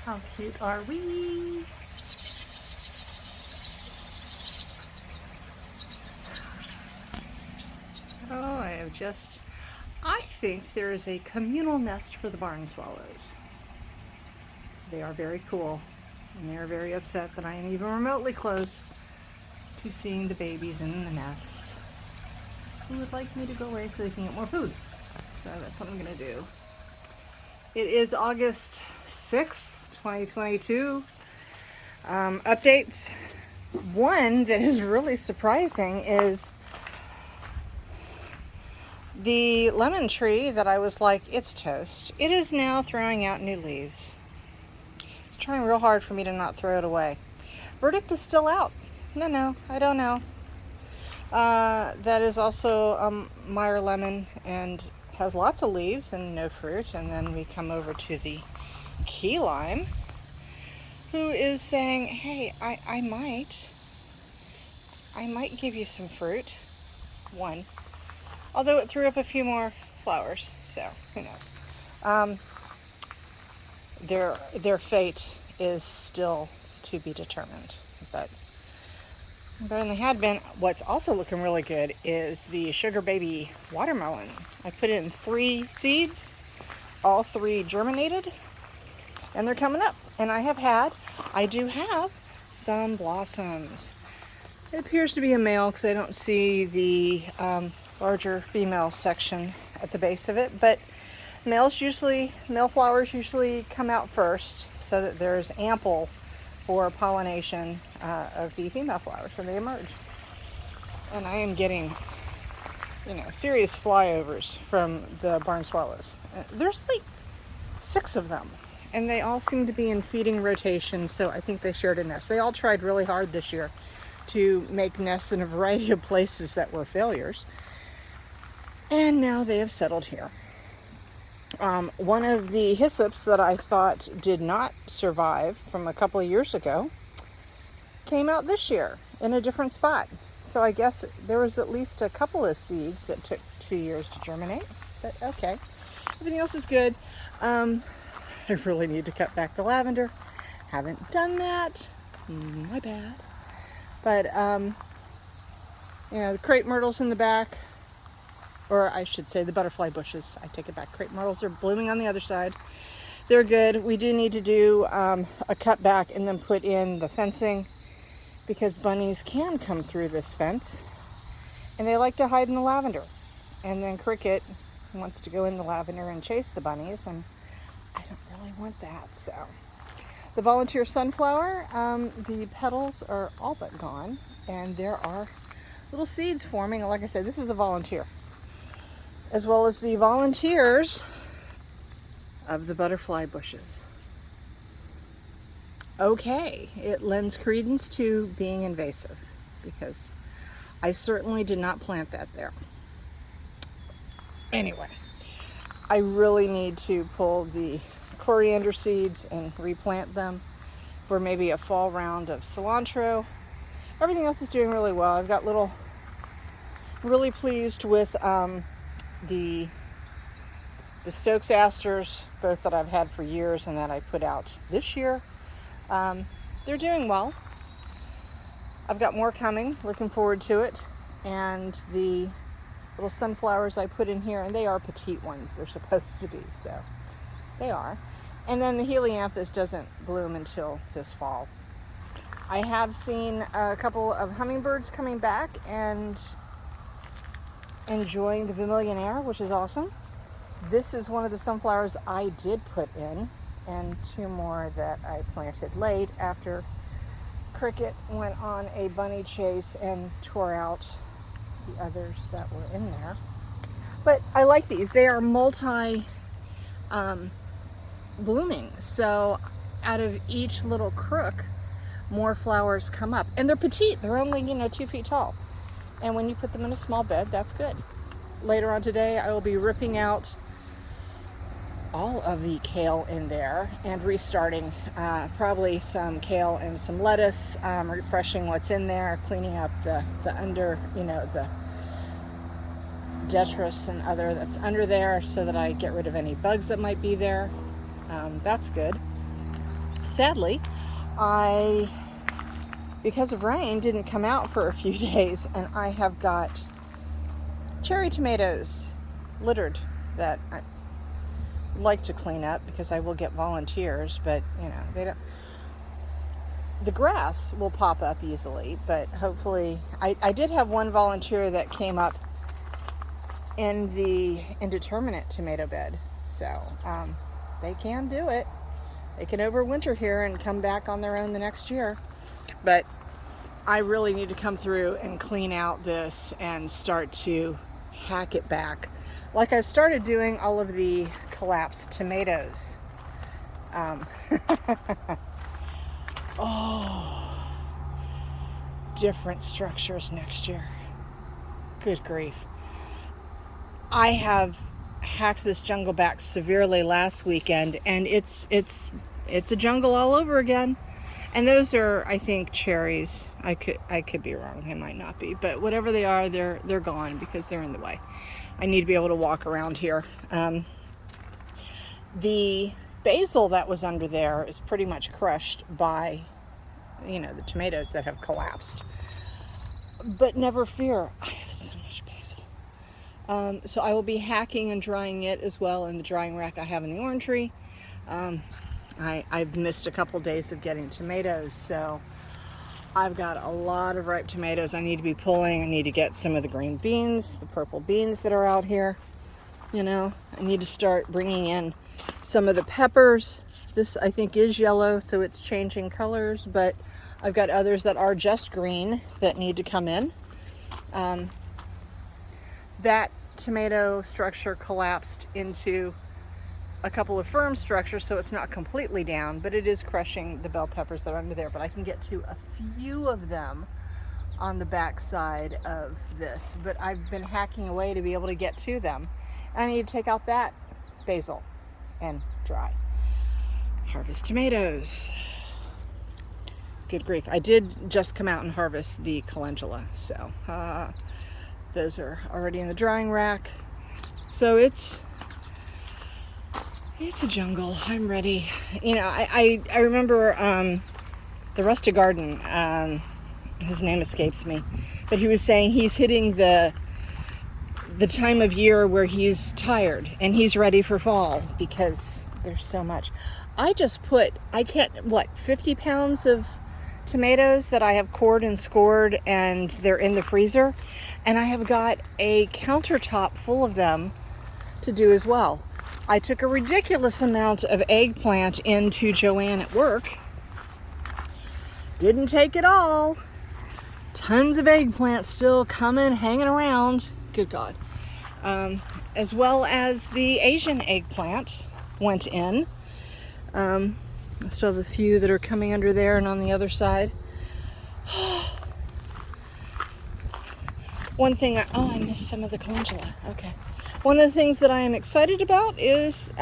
How cute are we? Oh, I think there is a communal nest for the barn swallows. They are very cool, and they are very upset that I am even remotely close to seeing the babies in the nest, who would like me to go away so they can get more food. So that's what I'm going to do. It is August 6th, 2022. Updates. One that is really surprising is the lemon tree that I was like, it's toast. It is now throwing out new leaves. It's trying real hard for me to not throw it away. Verdict is still out. No, I don't know. That is also Meyer lemon and has lots of leaves and no fruit. And then we come over to the key lime, who is saying, hey, I might give you some fruit. One. Although it threw up a few more flowers, so who knows. Their fate is still to be determined, but better than they had been. What's also looking really good is the Sugar Baby watermelon. I put in 3 seeds, all 3 germinated, and they're coming up. And I do have some blossoms. It appears to be a male because I don't see the larger female section at the base of it, but male flowers usually come out first so that there's ample for pollination of the female flowers when they emerge. And I am getting, serious flyovers from the barn swallows. There's like 6 of them, and they all seem to be in feeding rotation, so I think they shared a nest. They all tried really hard this year to make nests in a variety of places that were failures. And now they have settled here. One of the hyssops that I thought did not survive from a couple of years ago came out this year in a different spot. So I guess there was at least a couple of seeds that took 2 years to germinate. But okay. Everything else is good. I really need to cut back the lavender. Haven't done that. My bad. But, the crepe myrtles in the back, or I should say the butterfly bushes. I take it back. Crepe myrtles are blooming on the other side. They're good. We do need to do a cut back and then put in the fencing because bunnies can come through this fence and they like to hide in the lavender. And then Cricket wants to go in the lavender and chase the bunnies, and I don't really want that. So the volunteer sunflower, the petals are all but gone, and there are little seeds forming. Like I said, this is a volunteer, as well as the volunteers of the butterfly bushes. Okay, it lends credence to being invasive because I certainly did not plant that there. Anyway, I really need to pull the coriander seeds and replant them for maybe a fall round of cilantro. Everything else is doing really well. I've got really pleased with the Stokes asters, both that I've had for years and that I put out this year. They're doing well. I've got more coming, looking forward to it. And the little sunflowers I put in here, and they are petite ones, they're supposed to be, so they are. And then the helianthus doesn't bloom until this fall. I have seen a couple of hummingbirds coming back and enjoying the vermilion air, which is awesome. This is one of the sunflowers I did put in, and 2 more that I planted late after Cricket went on a bunny chase and tore out the others that were in there. But I like these. They are multi blooming, so out of each little crook more flowers come up, and they're petite. They're only 2 feet tall, and when you put them in a small bed, that's good. Later on today I will be ripping out all of the kale in there and restarting probably some kale and some lettuce, refreshing what's in there, cleaning up the under, the detritus and other that's under there so that I get rid of any bugs that might be there. That's good. sadly, because of rain, didn't come out for a few days, and I have got cherry tomatoes littered that I like to clean up because I will get volunteers, but they don't. The grass will pop up easily, but hopefully, I did have one volunteer that came up in the indeterminate tomato bed, so they can do it. They can overwinter here and come back on their own the next year. But I really need to come through and clean out this and start to hack it back. Like I've started doing all of the collapsed tomatoes. Oh, different structures next year. Good grief. I have hacked this jungle back severely last weekend, and it's a jungle all over again. And those are, I think, cherries. I could be wrong. They might not be, but whatever they are, they're gone because they're in the way. I need to be able to walk around here. The basil that was under there is pretty much crushed by, the tomatoes that have collapsed. But never fear, I have so much basil. So I will be hacking and drying it as well in the drying rack I have in the orangery. I've missed a couple days of getting tomatoes, so I've got a lot of ripe tomatoes I need to be pulling. I need to get some of the green beans, the purple beans that are out here. I need to start bringing in some of the peppers. This, I think, is yellow, so it's changing colors, but I've got others that are just green that need to come in. That tomato structure collapsed into a couple of firm structures, so it's not completely down, but it is crushing the bell peppers that are under there. But I can get to a few of them on the back side of this, but I've been hacking away to be able to get to them. And I need to take out that basil and dry. Harvest tomatoes. Good grief. I did just come out and harvest the calendula, so those are already in the drying rack. So it's a jungle. I'm ready. I remember the Rustic Garden, his name escapes me, but he was saying he's hitting the time of year where he's tired and he's ready for fall because there's so much. I just put, 50 pounds of tomatoes that I have cored and scored, and they're in the freezer, and I have got a countertop full of them to do as well. I took a ridiculous amount of eggplant into Joanne at work. Didn't take it all. Tons of eggplant still coming, hanging around. Good God. As well as the Asian eggplant went in. I still have a few that are coming under there and on the other side. One thing, I missed some of the calendula. Okay. One of the things that I am excited about is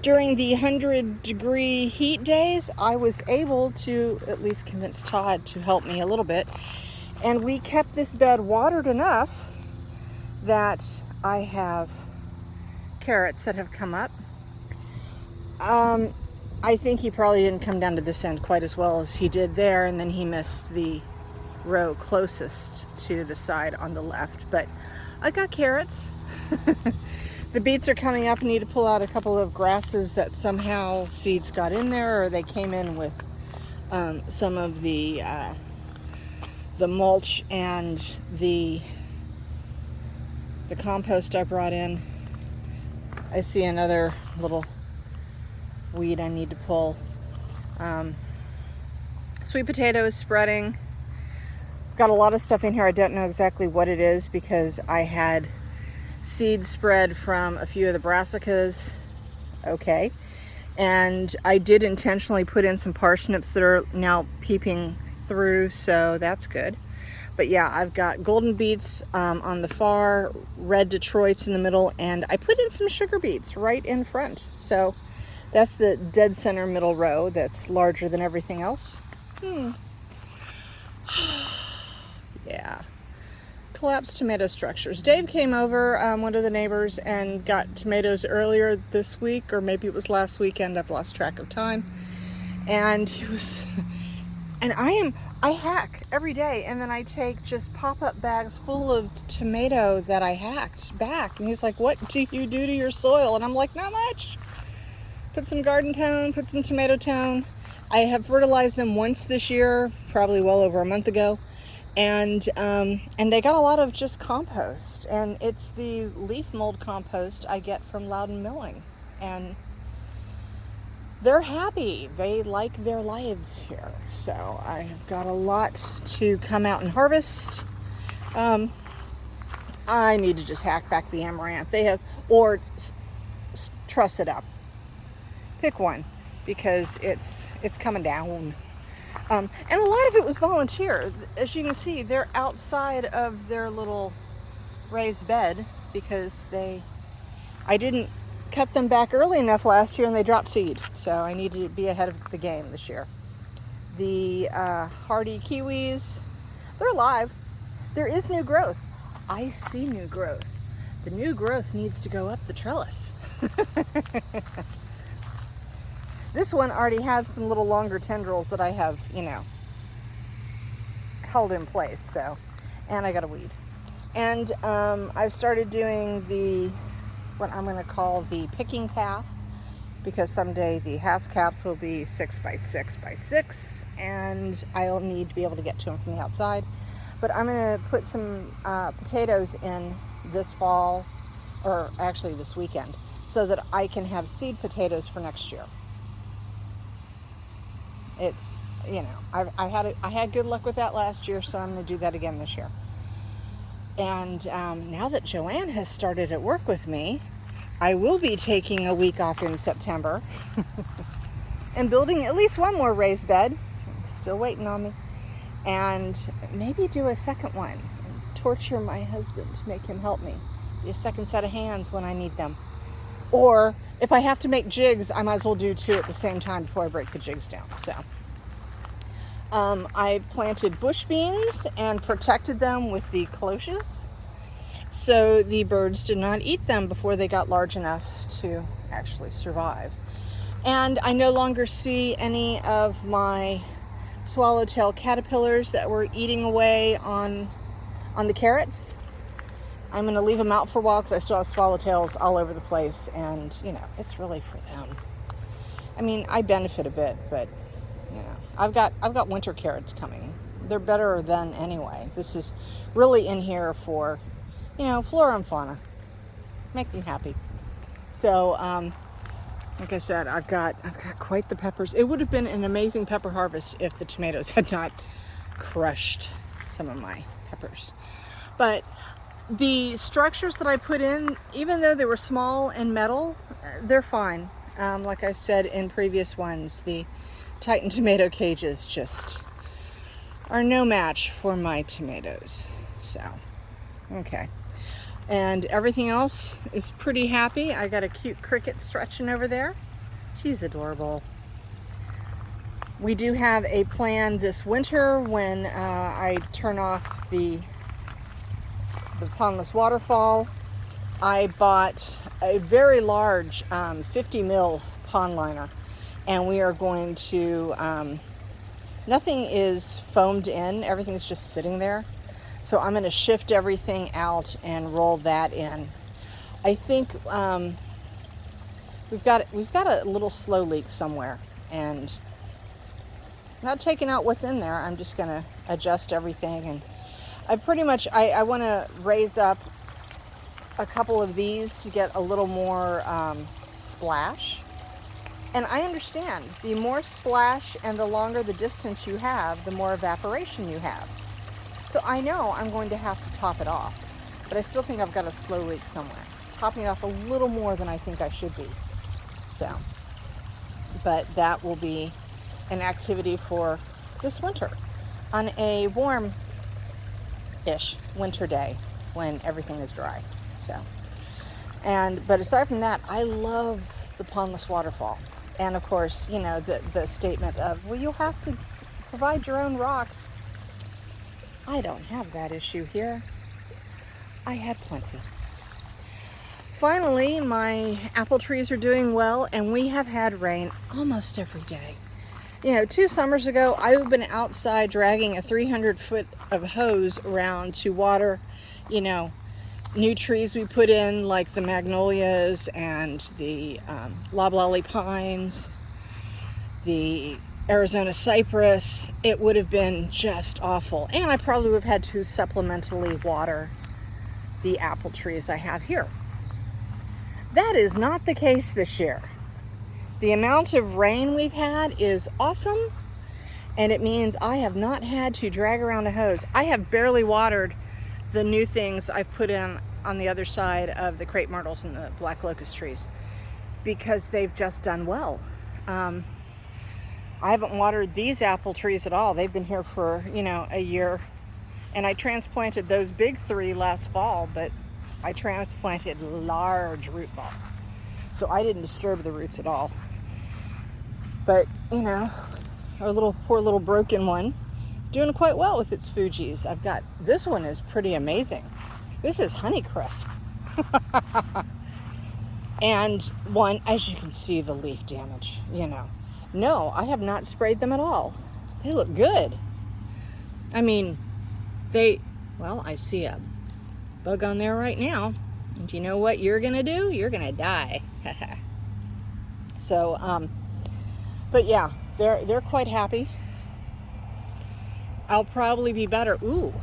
during the 100-degree heat days, I was able to at least convince Todd to help me a little bit. And we kept this bed watered enough that I have carrots that have come up. I think he probably didn't come down to this end quite as well as he did there, and then he missed the row closest to the side on the left. But I got carrots. The beets are coming up. I need to pull out a couple of grasses that somehow seeds got in there, or they came in with some of the mulch and the compost I brought in. I see another little weed I need to pull. Sweet potato is spreading. Got a lot of stuff in here. I don't know exactly what it is because I had seed spread from a few of the brassicas. Okay. And I did intentionally put in some parsnips that are now peeping through, so that's good. But yeah, I've got golden beets on the far, red Detroits in the middle, and I put in some sugar beets right in front. So that's the dead center middle row that's larger than everything else. Yeah. Collapsed tomato structures. Dave came over, one of the neighbors, and got tomatoes earlier this week, or maybe it was last weekend. I've lost track of time. And he was, and I hack every day, and then I take just pop-up bags full of tomato that I hacked back. And he's like, what do you do to your soil? And I'm like, not much. Put some garden tone, put some tomato tone. I have fertilized them once this year, probably well over a month ago. And they got a lot of just compost. And it's the leaf mold compost I get from Loudon Milling. And they're happy. They like their lives here. So I've got a lot to come out and harvest. I need to just hack back the amaranth. They have, or truss it up. Pick one, because it's coming down. And a lot of it was volunteer. As you can see, they're outside of their little raised bed because I didn't cut them back early enough last year and they dropped seed. So I need to be ahead of the game this year. The hardy kiwis, they're alive. There is new growth. I see new growth. The new growth needs to go up the trellis. This one already has some little longer tendrils that I have, held in place. So, and I got a weed. And I've started doing what I'm going to call the picking path, because someday the house caps will be 6 by 6 by 6, and I'll need to be able to get to them from the outside. But I'm going to put some potatoes in this fall, or actually this weekend, so that I can have seed potatoes for next year. It's, I had good luck with that last year, so I'm going to do that again this year. And now that Joanne has started at work with me, I will be taking a week off in September and building at least one more raised bed. Still waiting on me. And maybe do a second one and torture my husband to make him help me. Be a second set of hands when I need them. Or if I have to make jigs, I might as well do two at the same time before I break the jigs down. So I planted bush beans and protected them with the cloches, so the birds did not eat them before they got large enough to actually survive. And I no longer see any of my swallowtail caterpillars that were eating away on the carrots. I'm going to leave them out for a while because I still have swallowtails all over the place, and it's really for them. I mean, I benefit a bit, but I've got winter carrots coming. They're better than anyway. This is really in here for flora and fauna. Make them happy. So like I said, I've got quite the peppers. It would have been an amazing pepper harvest if the tomatoes had not crushed some of my peppers. But the structures that I put in, even though they were small and metal, they're fine. Like I said in previous ones, the Titan tomato cages just are no match for my tomatoes. So, okay. And everything else is pretty happy. I got a cute cricket stretching over there. She's adorable. We do have a plan this winter when I turn off the pondless waterfall. I bought a very large 50 mil pond liner, and we are going to, nothing is foamed in, everything's just sitting there. So I'm going to shift everything out and roll that in. I think we've got a little slow leak somewhere, and I'm not taking out what's in there. I'm just going to adjust everything, and I want to raise up a couple of these to get a little more splash. And I understand, the more splash and the longer the distance you have, the more evaporation you have. So I know I'm going to have to top it off, but I still think I've got a slow leak somewhere. Topping it off a little more than I think I should be. So, but that will be an activity for this winter on a warm-ish winter day when everything is dry. So, but aside from that, I love the pondless waterfall. And of course, the statement of, well, you'll have to provide your own rocks. I don't have that issue here. I had plenty. Finally, my apple trees are doing well, and we have had rain almost every day. You know, 2 summers ago, I've been outside dragging a 300-foot of hose around to water, you know, new trees we put in, like the magnolias and the loblolly pines, the Arizona cypress. It would have been just awful. And I probably would have had to supplementally water the apple trees I have here. That is not the case this year. The amount of rain we've had is awesome, and it means I have not had to drag around a hose. I have barely watered the new things I've put in on the other side of the crepe myrtles and the black locust trees because they've just done well. I haven't watered these apple trees at all. They've been here for, you know, a year, and I transplanted those big 3 last fall, but I transplanted large root balls, so I didn't disturb the roots at all. But, you know, our poor little broken one doing quite well with its Fuji's. I've got, this one is pretty amazing. This is Honeycrisp. And one, as you can see, the leaf damage, you know. No, I have not sprayed them at all. They look good. I mean, well, I see a bug on there right now. And you know what you're gonna do? You're gonna die. So, but yeah, they're quite happy. I'll probably be better. Ooh.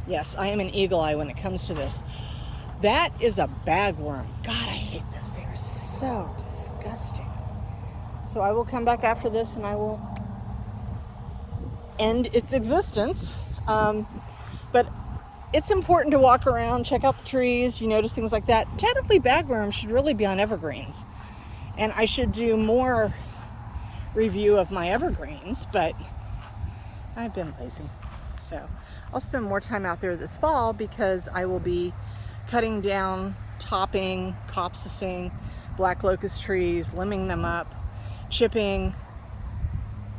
Yes, I am an eagle eye when it comes to this. That is a bagworm. God, I hate those. They are so disgusting. So I will come back after this and I will end its existence. But it's important to walk around, check out the trees, you notice things like that. Technically, bagworms should really be on evergreens. And I should do more review of my evergreens, but I've been lazy. So I'll spend more time out there this fall because I will be cutting down, topping, copsicing black locust trees, limbing them up, chipping,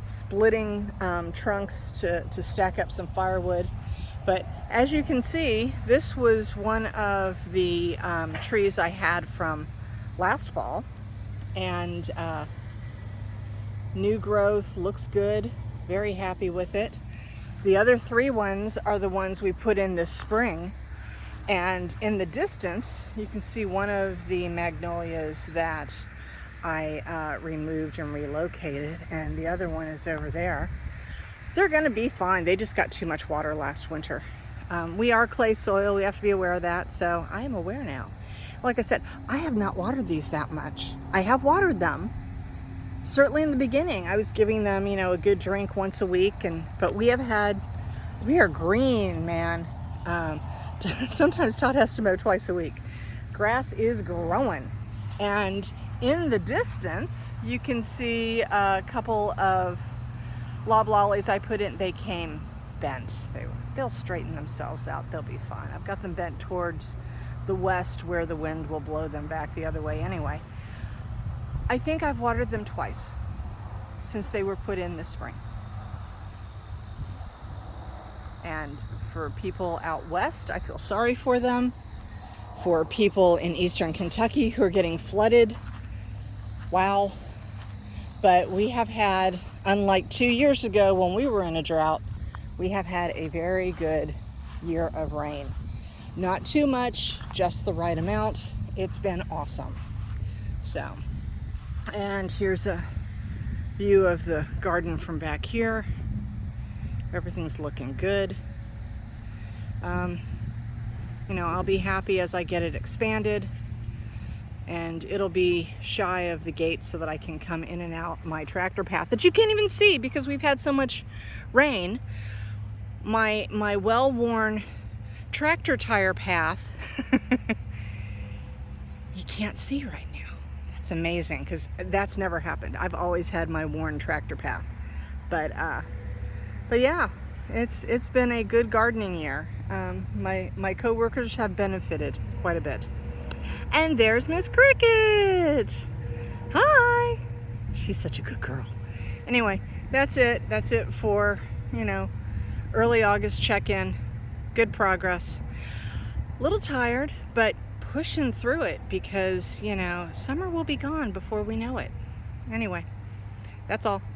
splitting trunks to stack up some firewood. But as you can see, this was one of the trees I had from last fall, and new growth, looks good, very happy with it. The other 3 ones are the ones we put in this spring, and in the distance you can see one of the magnolias that I removed and relocated, and the other one is over there. They're going to be fine. They just got too much water last winter. We are clay soil. We have to be aware of that. So I am aware now. Like I said, I have not watered these that much. I have watered them. Certainly in the beginning, I was giving them, you know, a good drink once a week. But we are green, man. Sometimes Todd has to mow twice a week. Grass is growing. And in the distance, you can see a couple of loblollies I put in. They came bent. They'll straighten themselves out. They'll be fine. I've got them bent towards the west where the wind will blow them back the other way anyway. I think I've watered them twice since they were put in this spring. And for people out west, I feel sorry for them. For people in eastern Kentucky who are getting flooded, wow. But we have had, unlike 2 years ago when we were in a drought, we have had a very good year of rain. Not too much, just the right amount. It's been awesome. So, and here's a view of the garden from back here. Everything's looking good. You know, I'll be happy as I get it expanded, and it'll be shy of the gate so that I can come in and out my tractor path that you can't even see because we've had so much rain. My well-worn tractor tire path you can't see right now. That's amazing because that's never happened. I've always had my worn tractor path. But yeah, it's been a good gardening year. My co-workers have benefited quite a bit. And there's Miss Cricket. Hi. She's such a good girl. Anyway, that's it. That's it for, you know, early August check-in. Good progress. A little tired, but pushing through it because, you know, summer will be gone before we know it. Anyway, That's all.